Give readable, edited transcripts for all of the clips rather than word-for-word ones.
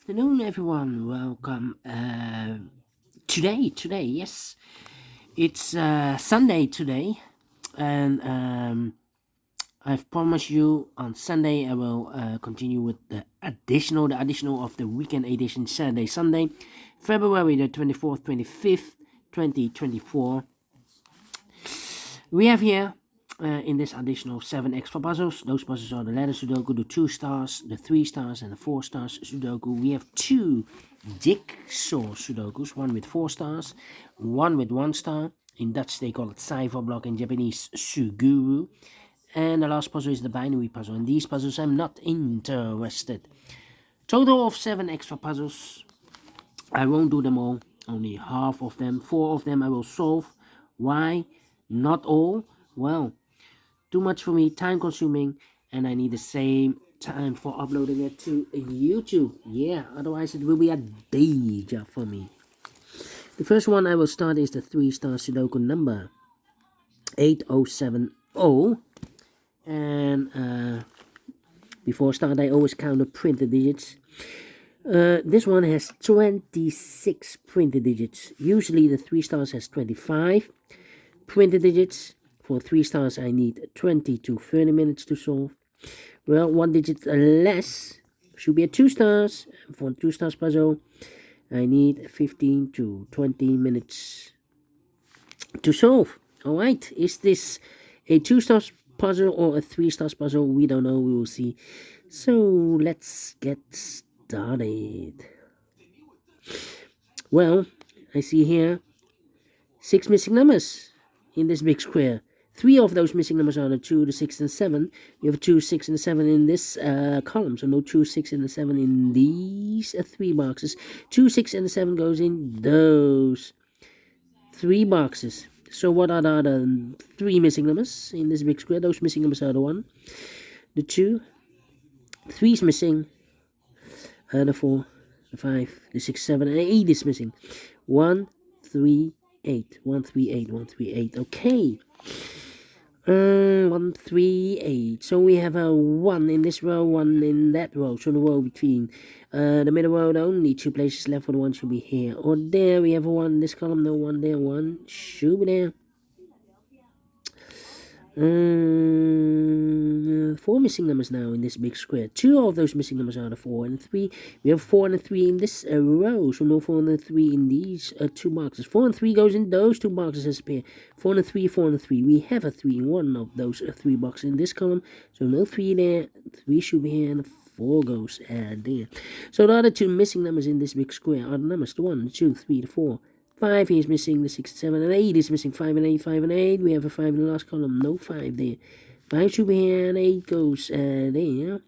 Afternoon, everyone. Welcome. Today, yes, it's Sunday today, and I've promised you on Sunday I will continue with the additional of the weekend edition Saturday, Sunday, February the 24th, 25th, 2024. We have here in this additional 7 extra puzzles. Those puzzles are the letter Sudoku, the 2 stars, the 3 stars, and the 4 stars Sudoku. We have 2 jigsaw Sudokus, one with 4 stars, one with 1 star. In Dutch they call it cipher block, in Japanese Suguru. And the last puzzle is the binary puzzle. And these puzzles I'm not interested. Total of 7 extra puzzles. I won't do them all, only half of them. 4 of them I will solve. Why not all? Well, too much for me, time consuming, and I need the same time for uploading it to YouTube. Yeah, otherwise it will be a day job for me. The first one I will start is the 3 Stars Sudoku number 8070. And before start I always count the printed digits. This one has 26 printed digits. Usually the 3 stars has 25 printed digits. For 3 stars I need 20 to 30 minutes to solve. Well, 1 digit less should be a 2 stars. For 2 stars puzzle I need 15 to 20 minutes to solve. Alright, is this a 2 stars puzzle or a 3 stars puzzle? We don't know, we will see. So let's get started. Well, I see here 6 missing numbers in this big square. 3 of those missing numbers are the 2, the 6, and 7. We have 2, 6, and 7 in this column, so no 2, 6, and 7 in these 3 boxes. 2, 6, and 7 goes in those 3 boxes. So what are the other 3 missing numbers in this big square? Those missing numbers are the 1, the 2, 3 is missing, the 4, the 5, the 6, 7, and 8 is missing. 1, 3, 8. 1, 3, 8. 1, 3, 8. Okay. 1, 3, 8. So we have a 1 in this row, 1 in that row. So the row between the middle row, only 2 places left for the 1 should be here or there. We have a 1 in this column, no 1 there, 1 should be there. 4 missing numbers now in this big square. 2 of those missing numbers are the 4 and 3. We have 4 and 3 in this row, so no 4 and 3 in these 2 boxes. 4 and 3 goes in those 2 boxes as a pair. 4 and 3, 4 and 3. We have a 3 in one of those 3 boxes in this column, so no 3 there. 3 should be here, and 4 goes there. So the other 2 missing numbers in this big square are the numbers the 1, the 2, 3, the 4. 5 is missing, the 6, 7, and 8 is missing. 5 and 8, 5 and 8. We have a 5 in the last column, no 5 there. 5 should be here, and 8 goes there.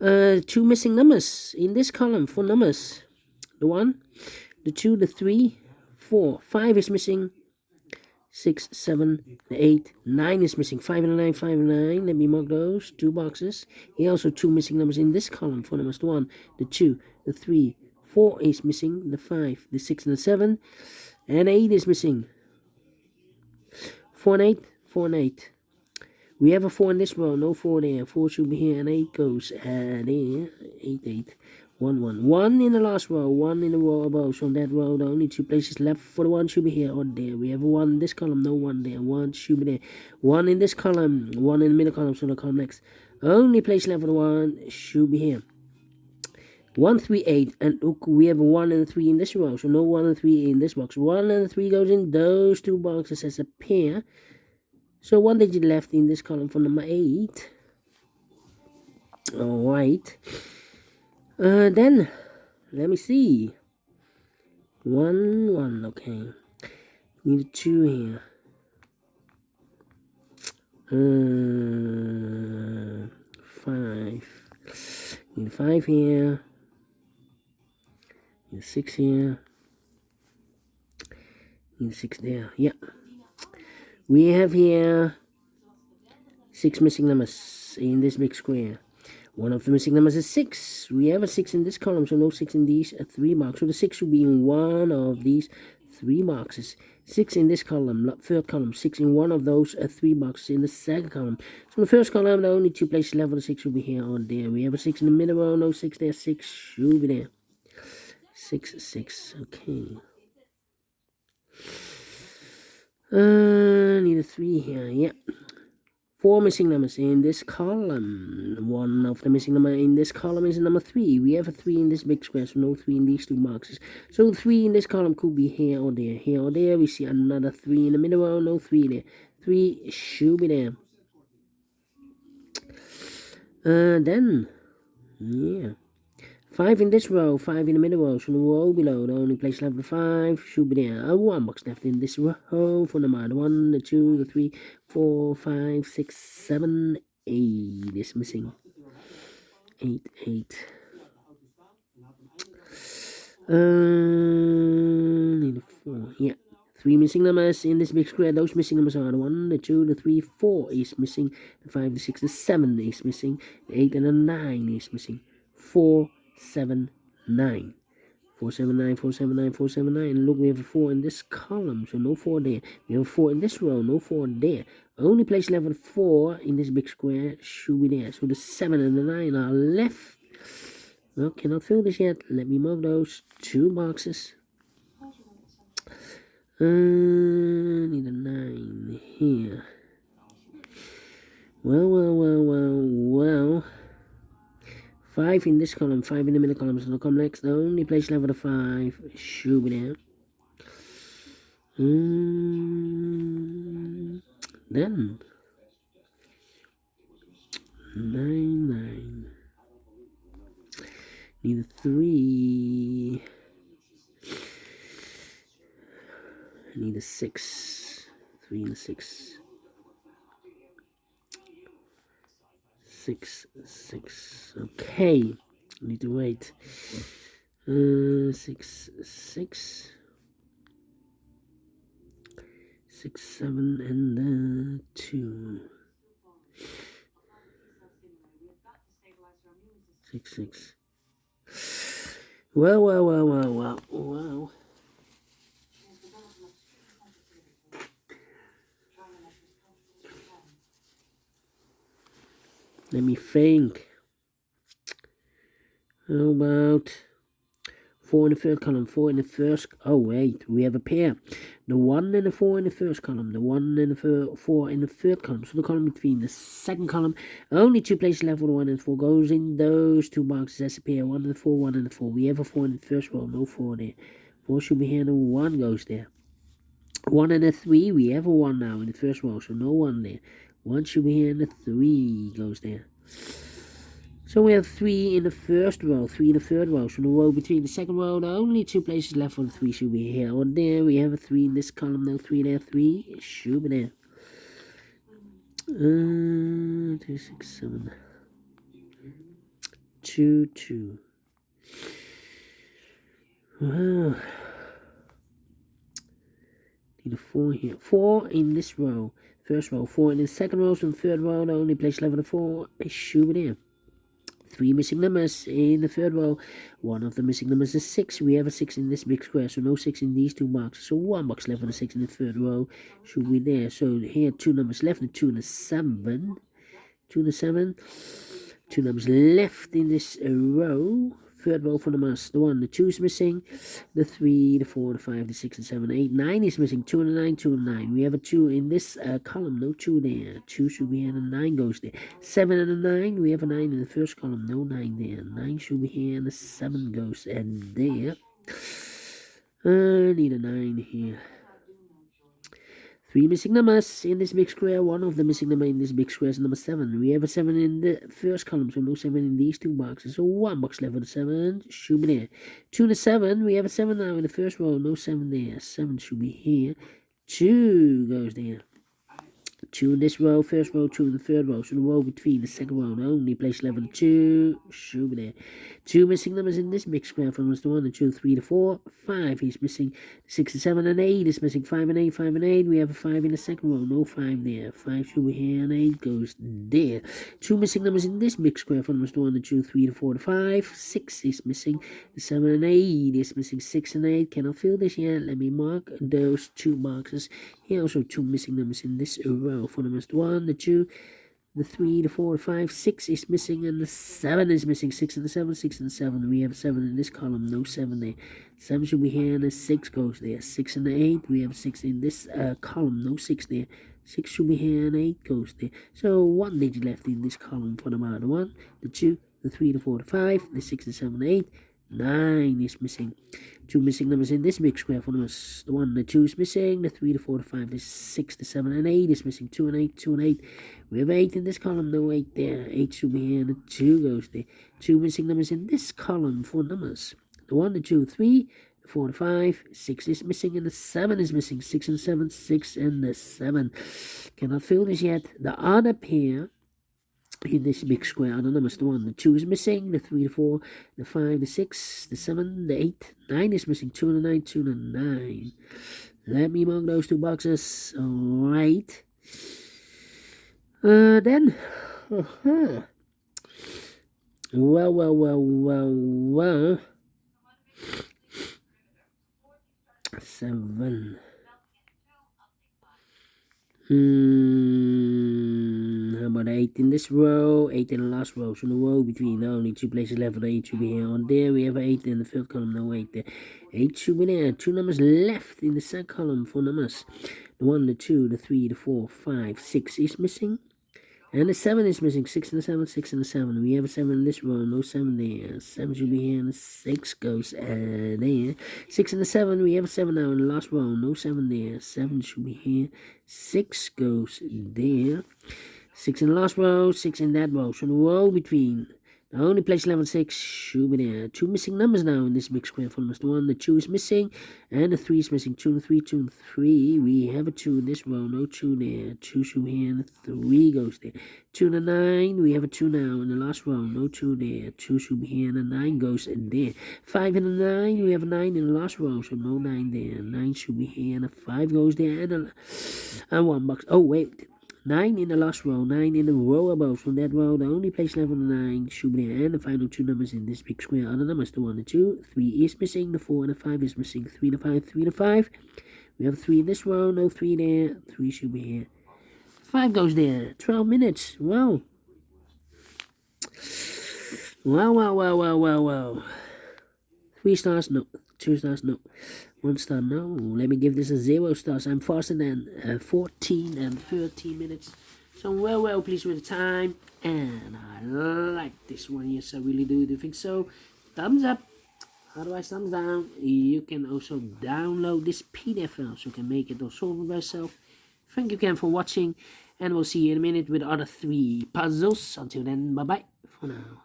2 missing numbers in this column for numbers. The 1, the 2, the 3, 4. 5 is missing. 6, 7, 8, 9 is missing. 5 and 9, 5 and 9. Let me mark those 2 boxes. Here also 2 missing numbers in this column for numbers. The 1, the 2, the 3, 4 is missing. The 5, the 6, and the 7. And 8 is missing. 4 and 8, 4 and 8. We have a 4 in this row, no 4 there. 4 should be here, and 8 goes there. 8, 8. 1, 1. 1 in the last row, 1 in the row above. So on that row, the only 2 places left for the 1 should be here or there. We have a 1 in this column, no 1 there. 1 should be there. 1 in this column, 1 in the middle column, so the column next. Only place left for the 1 should be here. 1, 3, 8, and look, we have a 1 and a 3 in this row, so no 1 and 3 in this box. 1 and 3 goes in those 2 boxes as a pair. So 1 digit left in this column for number 8. Alright. Then, let me see. 1, 1, okay. Need a 2 here. 5. Need a 5 here. Need a 6 here. Need a 6 there. Yeah. We have here 6 missing numbers in this big square. One of the missing numbers is 6. We have a 6 in this column, so no 6 in these 3 boxes. So the 6 should be in one of these 3 boxes. 6 in this column, third column, 6 in one of those 3 boxes in the second column. So in the first column, the only 2 places left for the 6 should be here or there. We have a 6 in the middle row, no 6 there, 6 should be there. 6, 6, okay. Need a 3 here, yeah. 4 missing numbers in this column. One of the missing number in this column is number 3. We have a 3 in this big square, so no 3 in these 2 boxes. So 3 in this column could be here or there. Here or there, we see another 3 in the middle row, no 3 there. 3 should be there. Then, yeah. 5 in this row, 5 in the middle row, so the row below, the only place left for 5 should be there. A 1 box left in this row for number 1, the 2, the 3, 4, 5, 6, 7, 8 is missing. 8, 8. Need a 4, yeah. 3 missing numbers in this big square. Those missing numbers are the 1, the 2, the 3, 4 is missing. The 5, the 6, the 7 is missing. The 8 and the 9 is missing. 4, 7, 9. 4, 7, 9, 4, 7, 9, 4, 7, 9. And look, we have a 4 in this column, so no 4 there. We have a 4 in this row, no 4 there. Only place left with 4 in this big square should be there. So the 7 and the 9 are left. Well, cannot fill this yet. Let me mark those 2 boxes. Need a 9 here. Well. 5 in this column, 5 in the middle column, so they'll come next. The only place left with a 5 should be there. Then 9. Need a 3. I need a 6. 3 and a 6. 6, 6. Okay. I need to wait. 6, 6. 6, 7, and 2. 6, 6. Well. Let me think. How about 4 in the third column, 4 in the first. Oh wait, we have a pair. The 1 and the 4 in the first column, the 1 and the 4 in the third column. So the column between the second column, only 2 places left for the 1 and 4 goes in those 2 boxes as a pair. 1 and the 4, 1 and the 4. We have a 4 in the first row, no 4 there. 4 should be here, and 1 goes there. 1 and a 3, we have a 1 now in the first row, so no 1 there. 1 should be here, and the 3 goes there. So we have 3 in the first row, 3 in the third row. So the row between the second row, the only 2 places left for the 3 should be here or there. We have a 3 in this column, no 3 there, 3 should be there. 2, 6, 7. 2, 2. Wow. Need a 4 here. 4 in this row, first row. 4 in the second row, so the third row, the only place left for the 4 should be there. 3 missing numbers in the third row. 1 of the missing numbers is 6. We have a 6 in this big square, so no 6 in these 2 boxes. So 1 box left for the 6 in the third row should be there. So here 2 numbers left, and 2 and a 7. 2 and a 7. 2 numbers left in this row. Third row for numbers. The 1, the 2 is missing. The 3, the 4, the 5, the 6, and 7, 8. 9 is missing. 2 and a 9, 2 and 9. We have a 2 in this column. No 2 there. 2 should be here, and a 9 goes there. 7 and a 9. We have a 9 in the first column. No 9 there. 9 should be here, and a 7 goes there. I need a 9 here. 3 missing numbers in this big square. 1 of the missing number in this big square is number 7. We have a 7 in the first column, so no 7 in these 2 boxes. So 1 box left for the 7 should be there. 2 and a 7. We have a 7 now in the first row. No 7 there. 7 should be here. 2 goes there. 2 in this row, first row, 2 in the third row. So the row between the second row, the only place level 2 should be there. 2 missing numbers in this big square from the 1, the 2, 3, the 4, 5 is missing. 6 and 7 and 8 is missing. 5 and 8, 5 and 8. We have a 5 in the second row, no 5 there. 5 should be here and 8 goes there. 2 missing numbers in this big square from the 1, the 2, 3, the 4, the 5. 6 is missing. The 7 and 8 is missing. 6 and 8 cannot fill this yet. Let me mark those 2 boxes. Here also 2 missing numbers in this row. For the 1, the 2, the 3, the 4, the 5, 6 is missing, and the 7 is missing. 6 and the 7, 6 and the 7. We have a 7 in this column, no 7 there. 7 should be here, and the 6 goes there. 6 and the 8, we have a 6 in this column, no 6 there. 6 should be here, and 8 goes there. So 1 digit left in this column for the 1, the 2, the 3, the 4, the 5, the 6, the 7, the 8. 9 is missing. 2 missing numbers in this big square for numbers. The 1, the 2 is missing. The 3, the 4, the 5, the 6, the 7, and 8 is missing. 2 and 8, 2 and 8. We have 8 in this column, no 8 there. 8 should be here, and the 2 goes there. 2 missing numbers in this column for numbers. The 1, the 2, 3, the 4, the 5, 6 is missing, and the 7 is missing. 6 and 7, 6 and the 7. Cannot fill this yet. The other pair in this big square are the numbers. The 1, the 2 is missing, the 3, the 4, the 5, the 6, the 7, the 8, 9 is missing, 2 and the 9, 2 and the 9. Let me mark those 2 boxes. Alright. Then, well. 7. How about 8 in this row, 8 in the last row. So the row between the only 2 places left, the 8 should be here. On there we have 8 in the third column, no 8 there. 8 should be there. 2 numbers left in the second column for numbers. The 1, the 2, the 3, the 4, 5, 6 is missing. And the 7 is missing. 6 and the 7, 6 and the 7. We have a 7 in this row, no 7 there. 7 should be here, and the 6 goes there. 6 and the 7, we have a 7 now in the last row, no 7 there. 7 should be here. 6 goes there. 6 in the last row, 6 in that row. So the row between the only place level 6 should be there. 2 missing numbers now in this big square for the 1, the 2 is missing, and the 3 is missing. 2 and 3, 2 and 3. We have a 2 in this row, no 2 there. 2 should be here, and the 3 goes there. 2 and the 9, we have a 2 now in the last row, no 2 there. 2 should be here, and the 9 goes in there. 5 and the 9, we have a 9 in the last row, so no 9 there. 9 should be here, and the 5 goes there, and 1 box. Oh, wait. 9 in the last row, 9 in the row above. From that row, the only place level 9 should be there. And the final 2 numbers in this big square are the numbers. The 1, the 2, 3 is missing. The 4 and the 5 is missing. 3 and the 5, 3 and the 5. We have 3 in this row, no 3 there. 3 should be here. 5 goes there. 12 minutes. Wow. Wow. 3 stars, no. 2 stars, no. 1 star, no. Let me give this a 0 stars. I'm faster than 14 and 13 minutes. So I'm well pleased with the time. And I like this one. Yes, I really do. Do you think so? Thumbs up. Otherwise, thumbs down. You can also download this PDF file so you can make it or solve it by yourself. Thank you again for watching. And we'll see you in a minute with other 3 puzzles. Until then, bye-bye for now.